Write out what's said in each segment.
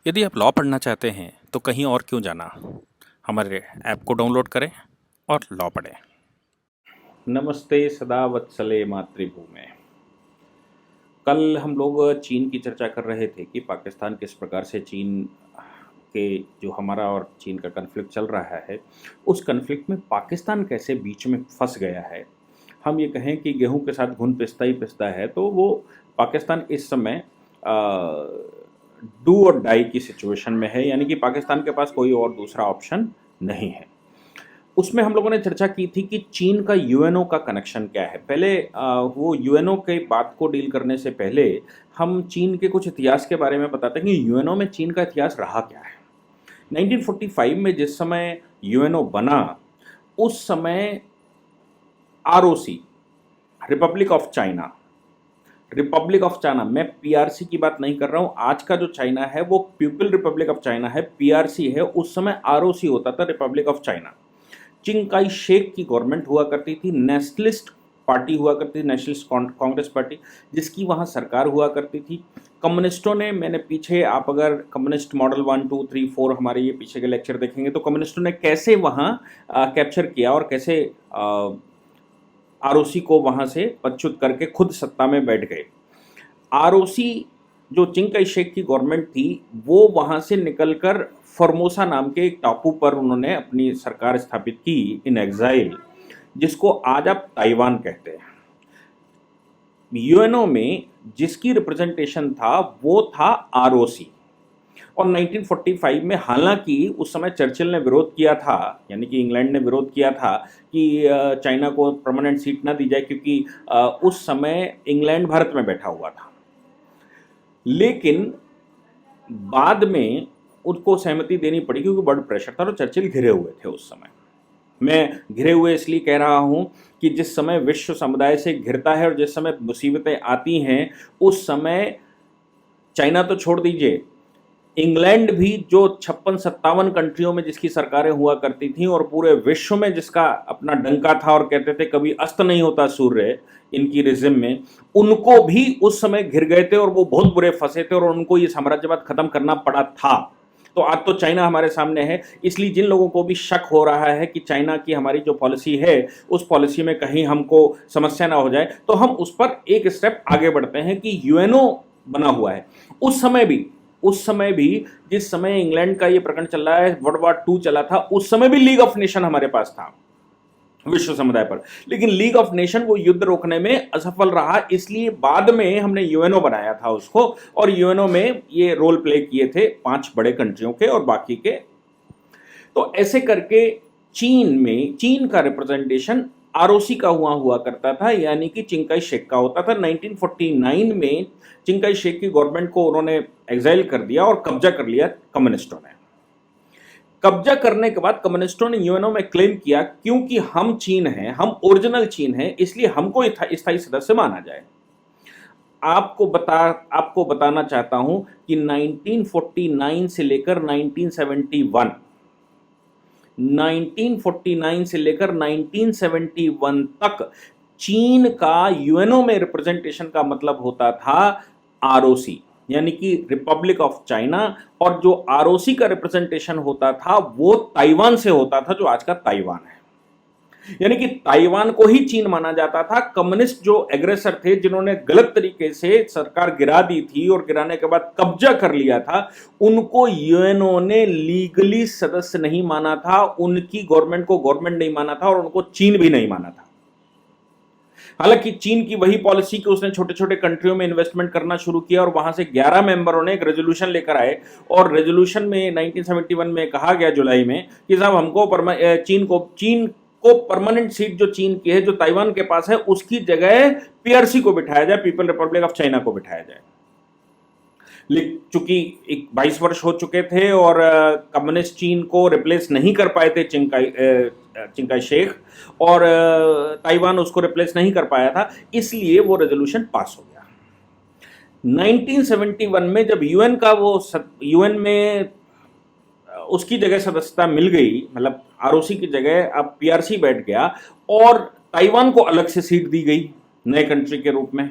यदि आप लॉ पढ़ना चाहते हैं तो कहीं और क्यों जाना। हमारे ऐप को डाउनलोड करें और लॉ पढ़ें। नमस्ते सदा वत्सले मातृभूमे। कल हम लोग चीन की चर्चा कर रहे थे कि पाकिस्तान किस प्रकार से चीन के जो हमारा और चीन का कन्फ्लिक्ट चल रहा है, उस कन्फ्लिक्ट में पाकिस्तान कैसे बीच में फंस गया है। हम ये कहें कि गेहूं के साथ घुन पिसता ही पिसता है, तो वो पाकिस्तान इस समय डू और डाई की सिचुएशन में है, यानी कि पाकिस्तान के पास कोई और दूसरा ऑप्शन नहीं है। उसमें हम लोगों ने चर्चा की थी कि चीन का यूएनओ का कनेक्शन क्या है। पहले वो यूएनओ के बात को डील करने से पहले हम चीन के कुछ इतिहास के बारे में बताते हैं कि यूएनओ में चीन का इतिहास रहा क्या है। 1945 में जिस समय यूएनओ बना, उस समय आरओसी, रिपब्लिक ऑफ चाइना, मैं पीआरसी की बात नहीं कर रहा हूं। आज का जो चाइना है वो पीपल रिपब्लिक ऑफ चाइना है, पीआरसी है। उस समय आरओसी होता था, Republic of China. Ching Kai Shek की गवर्नमेंट हुआ करती थी, नेशनलिस्ट पार्टी हुआ करती थी, नेशनलिस्ट कांग्रेस पार्टी, जिसकी वहाँ सरकार हुआ करती थी। कम्युनिस्टों ने, मैंने पीछे, आप अगर कम्युनिस्ट मॉडल 1, 2, 3, 4 हमारे ये पीछे के लेक्चर देखेंगे तो कम्युनिस्टों ने कैसे वहाँ कैप्चर किया और कैसे आरओसी को वहाँ से पदच्युत करके खुद सत्ता में बैठ गए। आरओसी जो चिंग काई शेक की गवर्नमेंट थी, वो वहाँ से निकलकर फॉर्मोसा नाम के एक टापू पर उन्होंने अपनी सरकार स्थापित की इन एग्जाइल, जिसको आज आप ताइवान कहते हैं। यूएनओ में जिसकी रिप्रेजेंटेशन था वो था आरओसी। और 1945 में, हालांकि उस समय चर्चिल ने विरोध किया था, यानी कि इंग्लैंड ने विरोध किया था कि चाइना को परमानेंट सीट ना दी जाए, क्योंकि उस समय इंग्लैंड भारत में बैठा हुआ था। लेकिन बाद में उनको सहमति देनी पड़ी क्योंकि बड़ा प्रेशर था और चर्चिल घिरे हुए थे उस समय। मैं घिरे हुए इसलिए कह रहा हूं कि जिस समय विश्व समुदाय से घिरता है और जिस समय मुसीबतें आती हैं, उस समय चाइना तो छोड़ दीजिए, इंग्लैंड भी जो 56-57 कंट्रियों में जिसकी सरकारें हुआ करती थीं और पूरे विश्व में जिसका अपना डंका था और कहते थे कभी अस्त नहीं होता सूर्य इनकी रिजिम में, उनको भी उस समय घिर गए थे और वो बहुत बुरे फंसे थे और उनको ये साम्राज्यवाद खत्म करना पड़ा था। तो आज तो चाइना हमारे सामने है। इसलिए जिन लोगों को भी शक हो रहा है कि चाइना की हमारी जो पॉलिसी है, उस पॉलिसी में कहीं हमको समस्या ना हो जाए, तो हम उस पर एक स्टेप आगे बढ़ते हैं कि यूएनओ बना हुआ है। उस समय भी जिस समय इंग्लैंड का ये प्रकरण चल रहा है, वर्ल्ड वॉर 2 चला था, उस समय भी लीग ऑफ नेशन हमारे पास था विश्व समुदाय पर। लेकिन लीग ऑफ नेशन वो युद्ध रोकने में असफल रहा, इसलिए बाद में हमने यूएनओ बनाया था उसको, और यूएनओ में ये रोल प्ले किए थे 5 बड़े कंट्रियों के और बाकी के। तो ऐसे करके चीन का रिप्रेजेंटेशन आरओसी का हुआ करता था, यानी कि चिंग काई शेक का होता था। 1949 में चिंग काई शेक की गवर्नमेंट को उन्होंने एग्जाइल कर दिया और कब्जा कर लिया कम्युनिस्टों ने। कब्जा करने के बाद कम्युनिस्टों ने यूएनओ में क्लेम किया, क्योंकि हम चीन हैं, हम ओरिजिनल चीन हैं, इसलिए हमको स्थायी सदस्य माना जाए। आपको बताना चाहता हूं कि 1949 से लेकर 1949 से लेकर 1971 तक चीन का यूएनओ में रिप्रेजेंटेशन का मतलब होता था आरओसी, यानी कि रिपब्लिक ऑफ चाइना। और जो आरओसी का रिप्रेजेंटेशन होता था वो ताइवान से होता था, जो आज का ताइवान है। यानी कि ताइवान को ही चीन माना जाता था। कम्युनिस्ट जो एग्रेसर थे, जिन्होंने गलत तरीके से सरकार गिरा दी थी और गिराने के बाद कब्जा कर लिया था, उनको यूएनओ ने लीगली सदस्य नहीं माना था, उनकी गवर्नमेंट को गवर्नमेंट नहीं माना था और उनको चीन भी नहीं माना था। हालांकि चीन की वही पॉलिसी कि उसने छोटे छोटे कंट्रियों में इन्वेस्टमेंट करना शुरू किया और वहां से 11 मेंबरों ने एक रेजोल्यूशन लेकर आए, और रेजोल्यूशन में 1971 में कहा गया जुलाई में कि साहब हमको चीन को परमानेंट सीट जो चीन की है, जो ताइवान के पास है, उसकी जगह पीआरसी को बिठाया जाए, पीपल रिपब्लिक ऑफ चाइना को बिठाया जाए। चूंकि 22 वर्ष हो चुके थे और कम्युनिस्ट चीन को रिप्लेस नहीं कर पाए थे चिंग काई शेक, और ताइवान उसको रिप्लेस नहीं कर पाया था, इसलिए वो रेजोल्यूशन पास हो गया। 1971 में जब यूएन में उसकी जगह सदस्यता मिल गई, मतलब आरओसी की जगह अब पीआरसी बैठ गया, और ताइवान को अलग से सीट दी गई नए कंट्री के रूप में।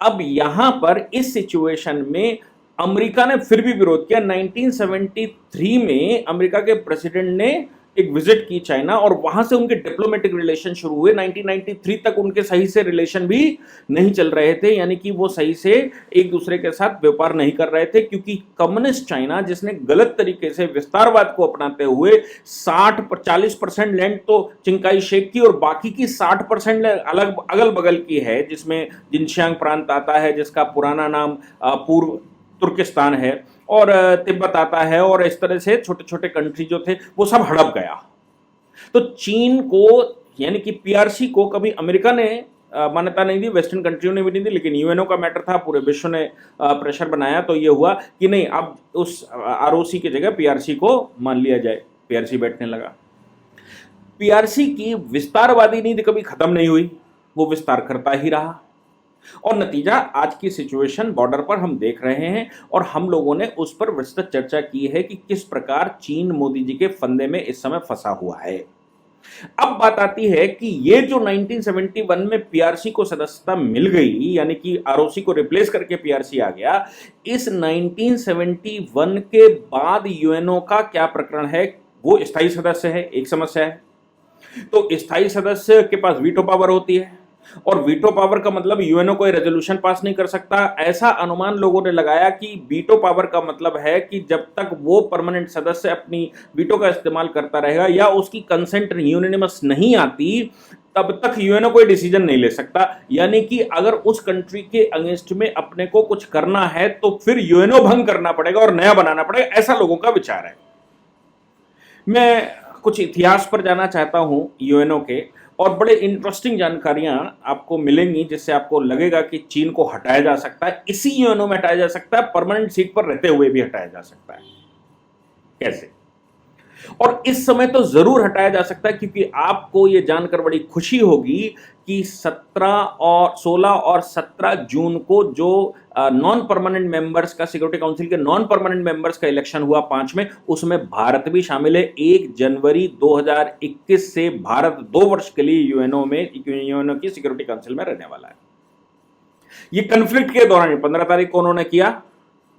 अब यहां पर इस सिचुएशन में अमेरिका ने फिर भी विरोध किया। 1973 में अमेरिका के प्रेसिडेंट ने एक विजिट की चाइना और वहां से उनके डिप्लोमेटिक रिलेशन शुरू हुए। 1993 तक उनके सही से रिलेशन भी नहीं चल रहे थे, यानी कि वो सही से एक दूसरे के साथ व्यापार नहीं कर रहे थे, क्योंकि कम्युनिस्ट चाइना जिसने गलत तरीके से विस्तारवाद को अपनाते हुए 40% लैंड तो चिंकाई शेक की और बाकी की 60% अलग अगल बगल की है, जिसमें जिनजियांग प्रांत आता है जिसका पुराना नाम पूर्व तुर्किस्तान है, और तिब्बत आता है, और इस तरह से छोटे छोटे कंट्री जो थे वो सब हड़प गया। तो चीन को यानी कि पीआरसी को कभी अमेरिका ने मान्यता नहीं दी, वेस्टर्न कंट्रियों ने भी नहीं दी, लेकिन यूएनओ का मैटर था, पूरे विश्व ने प्रेशर बनाया, तो ये हुआ कि नहीं अब उस आरओसी की जगह पीआरसी को मान लिया जाए। पीआरसी बैठने लगा। पीआरसी की विस्तारवादी नीति कभी खत्म नहीं हुई, वो विस्तार करता ही रहा, और नतीजा आज की सिचुएशन बॉर्डर पर हम देख रहे हैं, और हम लोगों ने उस पर विस्तृत चर्चा की है कि किस प्रकार चीन मोदी जी के फंदे में इस समय फंसा हुआ है। अब बात आती है कि ये जो 1971 में पीआरसी को सदस्यता मिल गई, यानी कि आरओसी को रिप्लेस करके पीआरसी आ गया, इस 1971 के बाद यूएनओ का क्या प्रकरण है? वो स्थायी सदस्य है, एक समस्या है। तो स्थायी सदस्य के पास वीटो पावर होती है, और वीटो पावर का मतलब यूएनओ कोई रेजोल्यूशन पास नहीं कर सकता। ऐसा अनुमान लोगों ने लगाया कि वीटो पावर का मतलब है कि जब तक वो परमानेंट सदस्य अपनी वीटो का इस्तेमाल करता रहेगा या उसकी कंसेंट यूनिनिमस नहीं आती, तब तक यूएनओ कोई डिसीजन नहीं ले सकता। यानी कि अगर उस कंट्री के अगेंस्ट में अपने को कुछ करना है तो फिर यूएनओ भंग करना पड़ेगा और नया बनाना पड़ेगा, ऐसा लोगों का विचार है। मैं कुछ इतिहास पर जाना चाहता हूं यूएनओ के, और बड़े इंटरेस्टिंग जानकारियां आपको मिलेंगी जिससे आपको लगेगा कि चीन को हटाया जा सकता है, इसी यूएनओ में हटाया जा सकता है, परमानेंट सीट पर रहते हुए भी हटाया जा सकता है। कैसे? और इस समय तो जरूर हटाया जा सकता है, क्योंकि आपको यह जानकर बड़ी खुशी होगी कि 16 और 17 जून को जो नॉन परमानेंट मेंबर्स का, सिक्योरिटी काउंसिल के नॉन परमानेंट मेंबर्स का इलेक्शन हुआ 5 में, उसमें भारत भी शामिल है। 1 जनवरी 2021 से भारत 2 वर्ष के लिए यूएनओ की सिक्योरिटी काउंसिल में रहने वाला है। ये कन्फ्लिक्ट के दौरान 15 तारीख को उन्होंने किया,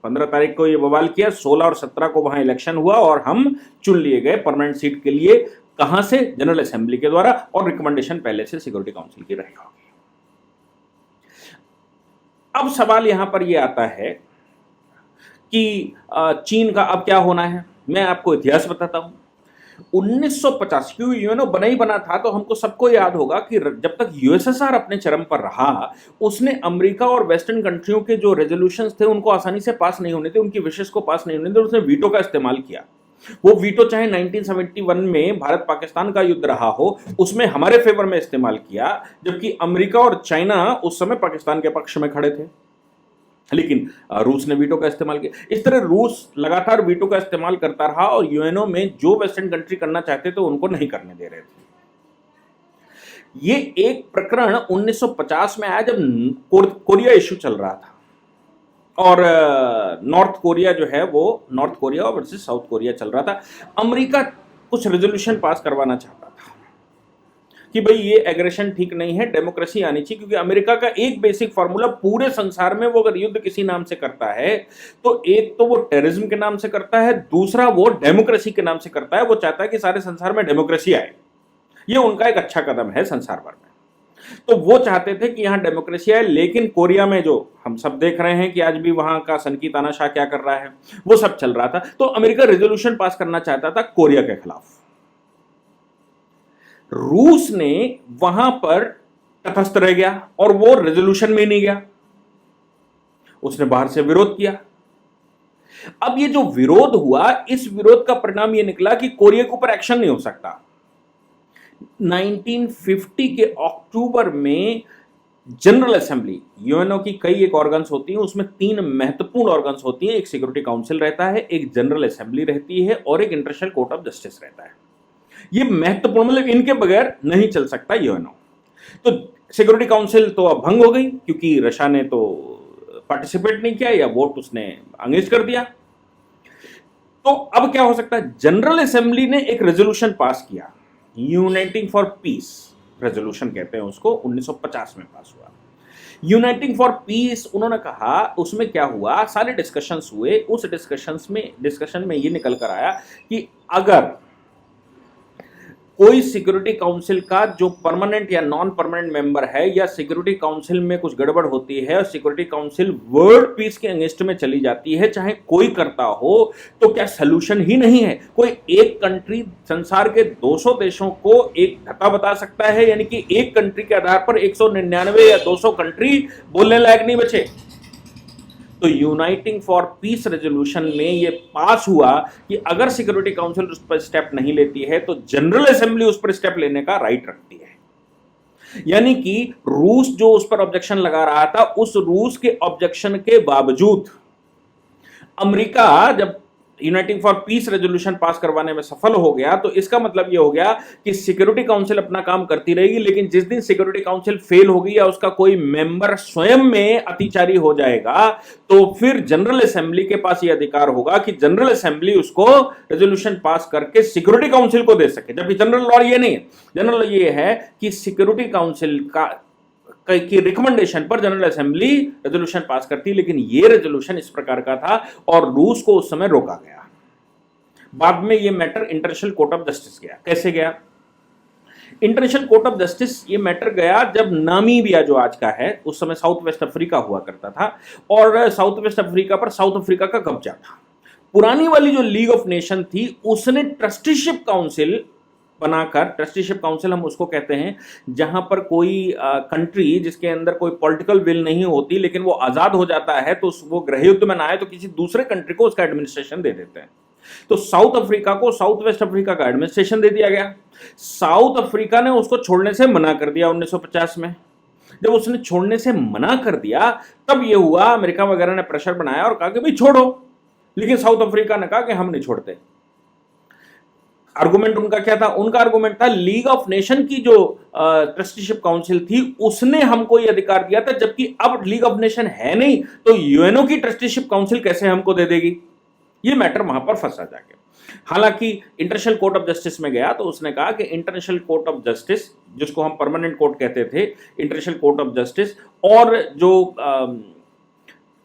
15 तारीख को ये बवाल किया, 16 और 17 को वहां इलेक्शन हुआ और हम चुन लिए गए परमानेंट सीट के लिए। कहां से? जनरल असेंबली के द्वारा, और रिकमेंडेशन पहले से सिक्योरिटी काउंसिल की रही होगी। अब सवाल यहां पर यह आता है कि चीन का अब क्या होना है। मैं आपको इतिहास बताता हूं। 1950, क्योंकि यूएनओ बना ही बना था, तो हमको सबको याद होगा कि जब तक यूएसएसआर अपने चरम पर रहा, उसने अमेरिका और वेस्टर्न कंट्रियों के जो रेजोल्यूशंस थे उनको आसानी से पास नहीं होने थे, उनकी विशेष को पास नहीं होने थे, उसने वीटो का इस्तेमाल किया। वो वीटो चाहे 1971 में भारत पाकिस्तान का युद्ध रहा हो, उसमें हमारे फेवर में इस्तेमाल किया, जबकि अमेरिका और चाइना उस समय पाकिस्तान के पक्ष में खड़े थे, लेकिन रूस ने वीटो का इस्तेमाल किया। इस तरह रूस लगातार वीटो का इस्तेमाल करता रहा, और यूएनओ में जो वेस्टर्न कंट्री करना चाहते थे उनको नहीं करने दे रहे थे। ये एक प्रकरण 1950 में आया जब कोरिया इश्यू चल रहा था, और नॉर्थ कोरिया जो है वो north Korea versus south Korea चल रहा था। अमेरिका कुछ रेजोल्यूशन पास करवाना चाहता था कि भाई ये एग्रेशन ठीक नहीं है, डेमोक्रेसी आनी चाहिए, क्योंकि अमेरिका का एक बेसिक फार्मूला पूरे संसार में, वो अगर युद्ध किसी नाम से करता है तो एक तो वो टेररिज्म के नाम से करता है, दूसरा वो डेमोक्रेसी के नाम से करता है। वो चाहता है कि सारे संसार में डेमोक्रेसी आए, ये उनका एक अच्छा कदम है संसार भर में। तो वो चाहते थे कि यहां डेमोक्रेसी आए, लेकिन कोरिया में जो हम सब देख रहे हैं कि आज भी वहां का सनकी तानाशाह क्या कर रहा है, वो सब चल रहा था। तो अमेरिका रेजोल्यूशन पास करना चाहता था कोरिया के खिलाफ। रूस ने वहां पर तटस्थ रह गया और वो रेजोल्यूशन में नहीं गया, उसने बाहर से विरोध किया। अब ये जो विरोध हुआ, इस विरोध का परिणाम ये निकला कि कोरिया के ऊपर एक्शन नहीं हो सकता। 1950 के अक्टूबर में जनरल असेंबली, यूएनओ की कई एक ऑर्गन्स होती हैं, उसमें 3 महत्वपूर्ण ऑर्गन्स होती हैं। एक सिक्योरिटी काउंसिल रहता है, एक जनरल असेंबली रहती है, और एक इंटरनेशनल कोर्ट ऑफ जस्टिस रहता है। ये महत्वपूर्ण, मतलब इनके बगैर नहीं चल सकता यूएनओ। तो सिक्योरिटी काउंसिल तो अब भंग हो गई, क्योंकि रशिया ने तो पार्टिसिपेट नहीं किया या वोट उसने अंगेज कर दिया। तो अब क्या हो सकता है? जनरल असेंबली ने एक रेजोल्यूशन पास किया, यूनाइटिंग फॉर पीस रेजोल्यूशन कहते हैं उसको, 1950 में पास हुआ। यूनाइटिंग फॉर पीस उन्होंने कहा, उसमें क्या हुआ, सारे डिस्कशंस हुए, उस डिस्कशन में ये निकल कर आया कि अगर कोई सिक्योरिटी काउंसिल का जो परमानेंट या नॉन परमानेंट मेंबर है, या सिक्योरिटी काउंसिल में कुछ गड़बड़ होती है और सिक्योरिटी काउंसिल वर्ल्ड पीस के अगेंस्ट में चली जाती है, चाहे कोई करता हो, तो क्या सलूशन ही नहीं है? कोई एक कंट्री संसार के 200 देशों को एक धक्का बता सकता है, यानी कि एक कंट्री के आधार पर 199 या 200 कंट्री बोलने लायक नहीं बचे। तो यूनाइटिंग फॉर पीस रेजोल्यूशन में ये पास हुआ कि अगर सिक्योरिटी काउंसिल उस पर स्टेप नहीं लेती है तो जनरल असेंबली उस पर स्टेप लेने का राइट रखती है। यानी कि रूस जो उस पर ऑब्जेक्शन लगा रहा था, उस रूस के ऑब्जेक्शन के बावजूद अमेरिका जब uniting for piece resolution pass करवाने में सफल हो गया, तो इसका मतलब यह हो गया कि सिक्योरिटी काउंसिल अपना काम करती रहेगी, लेकिन जिस दिन सिक्योरिटी काउंसिल फेल होगी या उसका कोई मेंबर स्वयं में अतिचारी हो जाएगा, तो फिर जनरल असेंबली के पास यह अधिकार होगा कि जनरल असेंबली उसको रेजोल्यूशन पास करके सिक्योरिटी काउंसिल को दे सके। जबकि जनरल लॉ ये नहीं है, जनरल लॉ ये है कि सिक्योरिटी काउंसिल की रिकमेंडेशन पर जनरल असेंबली रेजोल्यूशन पास करती, लेकिन ये रेजोल्यूशन इस प्रकार का था और रूस को उस समय रोका गया। बाद में ये matter international court of justice गया। कैसे गया इंटरनेशनल कोर्ट ऑफ जस्टिस? ये मैटर गया जब नामीबिया जो आज का है, उस समय साउथ वेस्ट अफ्रीका हुआ करता था, और साउथ वेस्ट अफ्रीका पर साउथ अफ्रीका का कब्जा था। पुरानी वाली जो लीग ऑफ नेशन थी, उसने ट्रस्टीशिप काउंसिल बनाकर, ट्रस्टीशिप काउंसिल हम उसको कहते हैं जहां पर कोई कंट्री जिसके अंदर कोई पॉलिटिकल विल नहीं होती, लेकिन वो आजाद हो जाता है, तो वो गृह युद्ध में ना आए तो किसी दूसरे कंट्री को उसका एडमिनिस्ट्रेशन दे देते हैं। तो साउथ अफ्रीका को साउथ वेस्ट अफ्रीका का एडमिनिस्ट्रेशन दे दिया गया। साउथ अफ्रीका ने उसको छोड़ने से मना कर दिया 1950 में। जब उसने छोड़ने से मना कर दिया, तब यह हुआ, अमेरिका वगैरह ने प्रेशर बनाया और कहा कि भाई छोड़ो, लेकिन साउथ अफ्रीका ने कहा कि हम नहीं छोड़ते। आर्गुमेंट उनका क्या था? उनका आर्गुमेंट था लीग ऑफ नेशन की जो ट्रस्टीशिप काउंसिल थी, उसने हमको ये अधिकार दिया था, जबकि अब लीग ऑफ नेशन है नहीं, तो यूएनओ की ट्रस्टीशिप काउंसिल कैसे हमको दे देगी? ये मैटर वहां पर फंसा जाके। हालांकि इंटरनेशनल कोर्ट ऑफ जस्टिस में गया तो उसने कहा कि इंटरनेशनल कोर्ट ऑफ जस्टिस, जिसको हम परमानेंट कोर्ट कहते थे, इंटरनेशनल कोर्ट ऑफ जस्टिस, और जो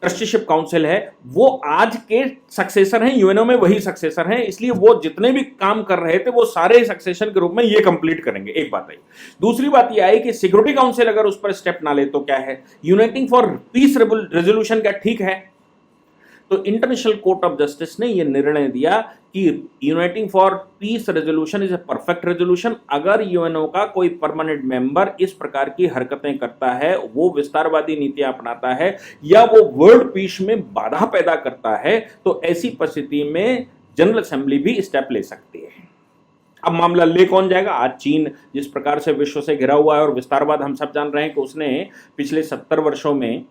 ट्रस्टीशिप काउंसिल है, वो आज के सक्सेसर हैं, यूएनओ में वही सक्सेसर हैं, इसलिए वो जितने भी काम कर रहे थे वो सारे सक्सेशन के रूप में ये कंप्लीट करेंगे। एक बात आई। दूसरी बात ये आई कि सिक्योरिटी काउंसिल अगर उस पर स्टेप ना ले तो क्या है, यूनाइटिंग फॉर पीस रेजोल्यूशन क्या ठीक है? तो इंटरनेशनल कोर्ट ऑफ जस्टिस ने यह निर्णय दिया कि uniting for piece resolution is a perfect resolution. अगर यूएनओ का कोई परमानेंट मेंबर इस प्रकार की हरकतें करता है, वो विस्तारवादी नीतियां अपनाता है, या वो वर्ल्ड पीस में बाधा पैदा करता है, तो ऐसी परिस्थिति में जनरल असेंबली भी स्टेप ले सकती है। अब मामला ले कौन जाएगा? आज चीन जिस प्रकार से विश्व से घिरा हुआ है, और विस्तारवाद हम सब जान रहे हैं कि उसने पिछले 70 वर्षों में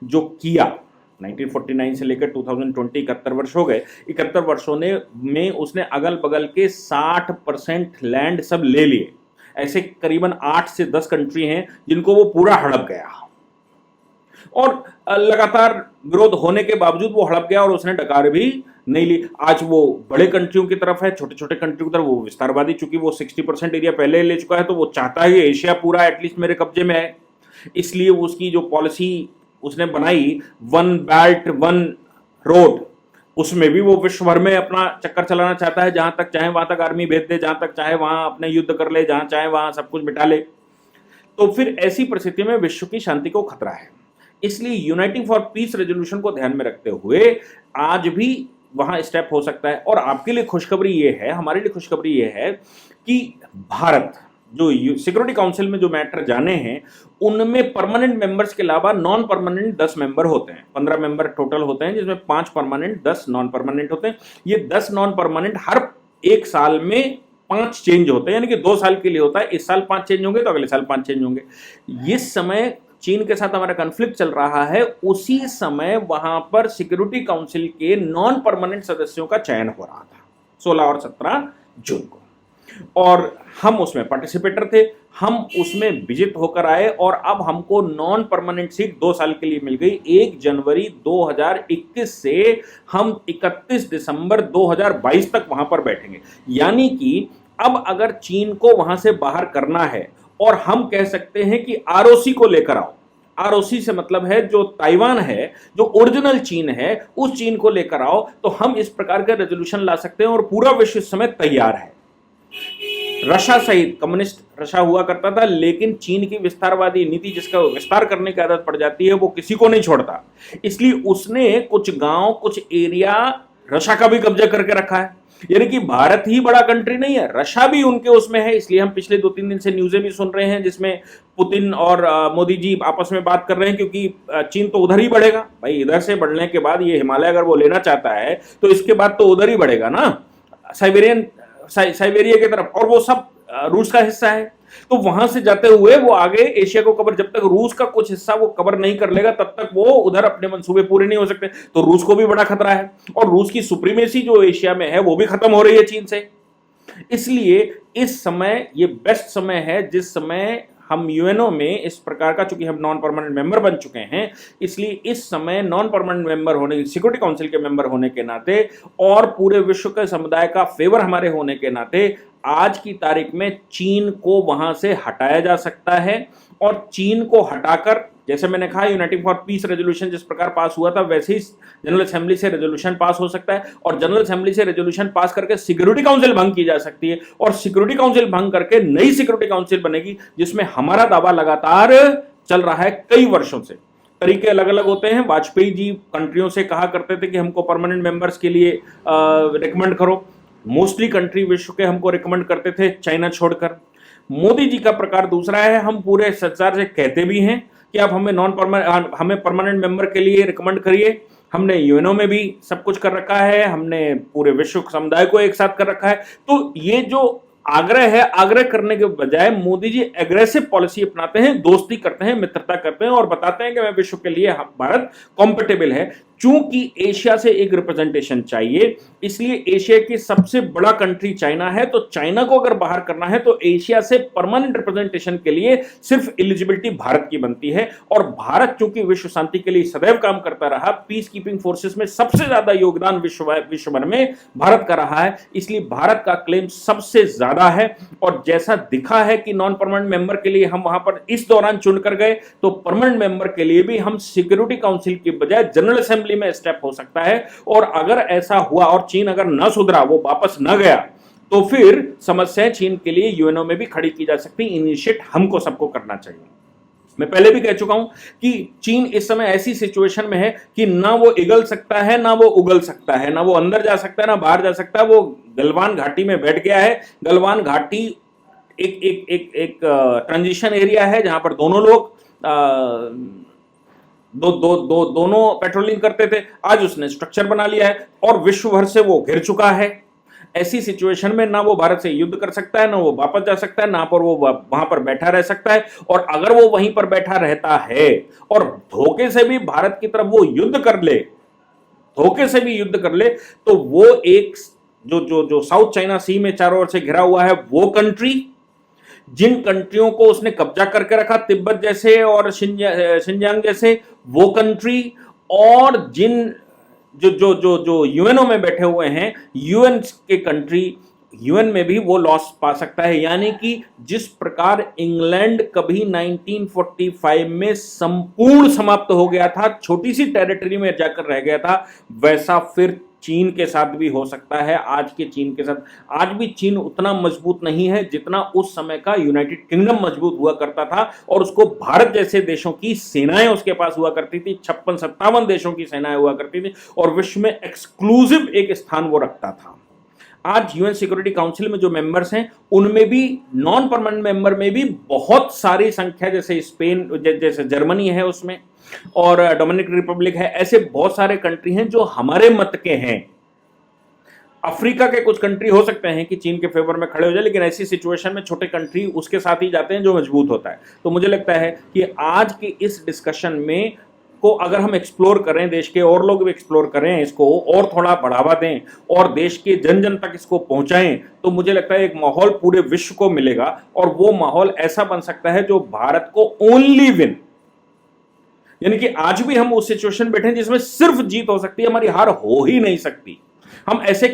जो किया, 1949 से लेकर 2020 71 वर्ष हो गए, 71 वर्षों में उसने अगल बगल के 60% लैंड सब ले लिए। ऐसे करीबन 8 से 10 कंट्री हैं जिनको वो पूरा हड़प गया, और लगातार विरोध होने के बावजूद वो हड़प गया और उसने डकार भी नहीं ली। आज वो बड़े कंट्रियों की तरफ है, छोटे छोटे कंट्रियों की तरफ वो विस्तारवादी, चूंकि वो 60% एरिया पहले ले चुका है, तो वो चाहता है एशिया पूरा एटलीस्ट मेरे कब्जे में है। इसलिए उसकी जो पॉलिसी उसने बनाई, वन बेल्ट वन रोड, उसमें भी वो विश्व भर में अपना चक्कर चलाना चाहता है, जहां तक चाहे वहां तक आर्मी भेज दे, जहां तक चाहे वहां अपने युद्ध कर ले, जहां चाहे वहां सब कुछ मिटा ले। तो फिर ऐसी परिस्थिति में विश्व की शांति को खतरा है। इसलिए यूनाइटिंग फॉर पीस रेजोल्यूशन को ध्यान में रखते हुए आज भी वहां स्टेप हो सकता है। और आपके लिए खुशखबरी ये है, हमारे लिए खुशखबरी ये है कि भारत जो सिक्योरिटी काउंसिल में जो मैटर जाने हैं, उनमें परमानेंट मेंबर्स के अलावा नॉन परमानेंट 10 मेंबर होते हैं। 15 मेंबर टोटल होते हैं, जिसमें 5 परमानेंट 10 नॉन परमानेंट होते हैं। ये 10 नॉन परमानेंट हर एक साल में 5 चेंज होते हैं, यानी कि 2 साल के लिए होता है। इस साल 5 चेंज होंगे तो अगले साल 5 चेंज होंगे। इस समय चीन के साथ हमारा कॉन्फ्लिक्ट चल रहा है, उसी समय वहां पर सिक्योरिटी काउंसिल के नॉन परमानेंट सदस्यों का चयन हो रहा था 16 और 17 जून को, और हम उसमें पार्टिसिपेटर थे। हम उसमें विजित होकर आए, और अब हमको नॉन परमानेंट सीट 2 साल के लिए मिल गई। 1 जनवरी 2021 से हम 31 दिसंबर 2022 तक वहां पर बैठेंगे। यानी कि अब अगर चीन को वहां से बाहर करना है, और हम कह सकते हैं कि आरओसी को लेकर आओ, आरओसी से मतलब है जो ताइवान है, जो ओरिजिनल चीन है, उस चीन को लेकर आओ तो हम इस प्रकार का रेजोल्यूशन ला सकते हैं और पूरा विश्व इस समय तैयार है। रशिया सहित, कम्युनिस्ट रशिया हुआ करता था, लेकिन चीन की विस्तारवादी नीति, जिसका विस्तार करने की आदत पड़ जाती है, वो किसी को नहीं छोड़ता। इसलिए उसने कुछ गांव, कुछ एरिया रशिया का भी कब्जा करके रखा है। यानी कि भारत ही बड़ा कंट्री नहीं है, रशिया भी उनके उसमें है। इसलिए हम पिछले 2-3 दिन से न्यूज़ें भी सुन रहे हैं जिसमें पुतिन और मोदी जी आपस में बात कर रहे हैं, क्योंकि चीन तो उधर ही बढ़ेगा भाई। इधर से बढ़ने के बाद ये हिमालय अगर वो लेना चाहता है तो इसके बाद तो उधर ही बढ़ेगा ना, साइबेरिया की तरफ, और वो सब रूस का हिस्सा है। तो वहां से जाते हुए वो आगे एशिया को कवर, जब तक रूस का कुछ हिस्सा वो कवर नहीं कर लेगा तब तक वो उधर अपने मंसूबे पूरे नहीं हो सकते। तो रूस को भी बड़ा खतरा है, और रूस की सुप्रीमेसी जो एशिया में है वो भी खत्म हो रही है चीन से। इसलिए इस समय ये बेस्ट समय है जिस समय हम यूएनओ में इस प्रकार का, चूंकि हम नॉन परमानेंट मेंबर बन चुके हैं, इसलिए इस समय नॉन परमानेंट मेंबर होने, सिक्योरिटी काउंसिल के मेंबर होने के नाते और पूरे विश्व के समुदाय का फेवर हमारे होने के नाते आज की तारीख में चीन को वहां से हटाया जा सकता है। और चीन को हटाकर, जैसे मैंने कहा यूनाइटिंग फॉर पीस रेजोल्यूशन जिस प्रकार पास हुआ था, वैसे ही जनरल असेंबली से रेजोल्यूशन पास हो सकता है, और जनरल असेंबली से रेजोल्यूशन पास करके सिक्योरिटी काउंसिल भंग की जा सकती है, और सिक्योरिटी काउंसिल भंग करके नई सिक्योरिटी काउंसिल बनेगी, जिसमें हमारा दावा लगातार चल रहा है कई वर्षों से। तरीके अलग अलग होते हैं। वाजपेयी जी कंट्रियों से कहा करते थे कि हमको परमानेंट मेंबर्स के लिए रिकमेंड करो। मोस्टली कंट्री विश्व के हमको रिकमेंड करते थे, चाइना छोड़कर। मोदी जी का प्रकार दूसरा है, हम पूरे संसार से कहते भी हैं कि आप हमें परमानेंट मेंबर के लिए रिकमेंड करिए। हमने यूएनओ में भी सब कुछ कर रखा है, हमने पूरे विश्व समुदाय को एक साथ कर रखा है। तो ये जो आग्रह है, आग्रह करने के बजाय मोदी जी एग्रेसिव पॉलिसी अपनाते हैं, दोस्ती करते हैं, मित्रता करते हैं और बताते हैं कि मैं विश्व के लिए भारत कॉम्पिटेबल है। चूंकि एशिया से एक रिप्रेजेंटेशन चाहिए, इसलिए एशिया की सबसे बड़ा कंट्री चाइना है, तो चाइना को अगर बाहर करना है तो एशिया से परमानेंट रिप्रेजेंटेशन के लिए सिर्फ एलिजिबिलिटी भारत की बनती है। और भारत चूंकि विश्व शांति के लिए सदैव काम करता रहा, पीस कीपिंग फोर्सेस में सबसे ज्यादा योगदान विश्व भर में भारत का रहा है, इसलिए भारत का क्लेम सबसे ज्यादा है। और जैसा दिखा है कि नॉन परमानेंट मेंबर के लिए हम वहां पर इस दौरान चुनकर गए, तो परमानेंट मेंबर के लिए भी हम सिक्योरिटी काउंसिल की बजाय जनरल असेंबली में स्टेप हो सकता है। और अगर ऐसा हुआ और चीन अगर न सुधरा, वो वापस न गया, तो फिर समस्याएं चीन के लिए यूएनओ में भी खड़ी की जा सकती। इनिशिएट हमको सबको करना चाहिए। मैं पहले भी कह चुका हूं कि चीन इस समय ऐसी सिचुएशन में है कि ना वो इगल सकता है, ना वो उगल सकता है, ना वो अंदर जा सकता है, ना बाहर जा सकता है। वो गलवान घाटी में बैठ गया है। गलवान घाटी एक ट्रांजिशन एरिया है जहां पर दोनों लोग दोनों पेट्रोलिंग करते थे। आज उसने स्ट्रक्चर बना लिया है और विश्व भर से वो घिर चुका है। ऐसी सिचुएशन में ना वो भारत से युद्ध कर सकता है, ना वो वापस जा सकता है, ना पर वो वहां पर बैठा रह सकता है। और अगर वो वहीं पर बैठा रहता है और धोखे से भी भारत की तरफ वो युद्ध कर ले, धोखे से भी युद्ध कर ले, तो वो एक जो साउथ चाइना सी में चारों ओर से घिरा हुआ है, वो कंट्री, जिन कंट्रियों को उसने कब्जा करके रखा, तिब्बत जैसे और शिनजियांग जैसे, वो कंट्री, और जिन जो यूएनओ में बैठे हुए हैं, यूएन के कंट्री, यूएन में भी वो लॉस पा सकता है। यानी कि जिस प्रकार इंग्लैंड कभी 1945 में संपूर्ण समाप्त हो गया था, छोटी सी टेरिटरी में जाकर रह गया था, वैसा फिर चीन के साथ भी हो सकता है। आज के चीन के साथ, आज भी चीन उतना मजबूत नहीं है जितना उस समय का यूनाइटेड किंगडम मजबूत हुआ करता था, और उसको भारत जैसे देशों की सेनाएं उसके पास हुआ करती थी, 56-57 देशों की सेनाएं हुआ करती थी, और विश्व में एक्सक्लूसिव एक स्थान वो रखता था। आज यूएन सिक्योरिटी काउंसिल में जो मेंबर्स हैं, उनमें भी नॉन परमानेंट मेंबर में भी बहुत सारी संख्या, जैसे स्पेन, जैसे जर्मनी है उसमें, और डोमिनिकन रिपब्लिक है, ऐसे बहुत सारे कंट्री हैं जो हमारे मत के हैं। अफ्रीका के कुछ कंट्री हो सकते हैं कि चीन के फेवर में खड़े हो जाए, लेकिन ऐसी सिचुएशन में छोटे कंट्री उसके साथ ही जाते हैं जो मजबूत होता है। तो मुझे लगता है कि आज के इस डिस्कशन में को अगर हम एक्सप्लोर करें, देश के और लोग भी एक्सप्लोर करें, इसको और थोड़ा बढ़ावा दें और देश के जन जन तक इसको पहुंचाएं, तो मुझे लगता है एक माहौल पूरे विश्व को मिलेगा, और वो माहौल ऐसा बन सकता है जो भारत को ओनली विन, यानी कि आज भी हम उस सिचुएशन बैठे हैं जिसमें सिर्फ जीत हो सकती है, हमारी हार हो ही नहीं सकती। हम ऐसे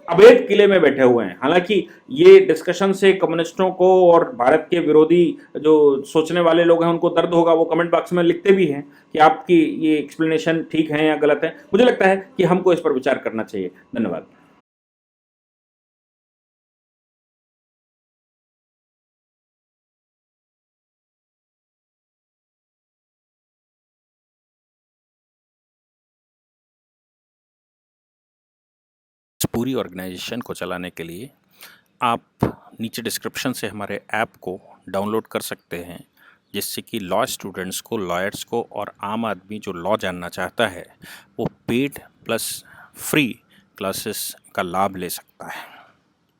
अवैध किले में बैठे हुए हैं। हालांकि ये डिस्कशन से कम्युनिस्टों को और भारत के विरोधी जो सोचने वाले लोग हैं उनको दर्द होगा, वो कमेंट बॉक्स में लिखते भी हैं कि आपकी ये एक्सप्लेनेशन ठीक है या गलत है। मुझे लगता है कि हमको इस पर विचार करना चाहिए। धन्यवाद। इस पूरी ऑर्गेनाइजेशन को चलाने के लिए आप नीचे डिस्क्रिप्शन से हमारे ऐप को डाउनलोड कर सकते हैं, जिससे कि लॉ स्टूडेंट्स को, लॉयर्स को और आम आदमी जो लॉ जानना चाहता है वो पेड प्लस फ्री क्लासेस का लाभ ले सकता है।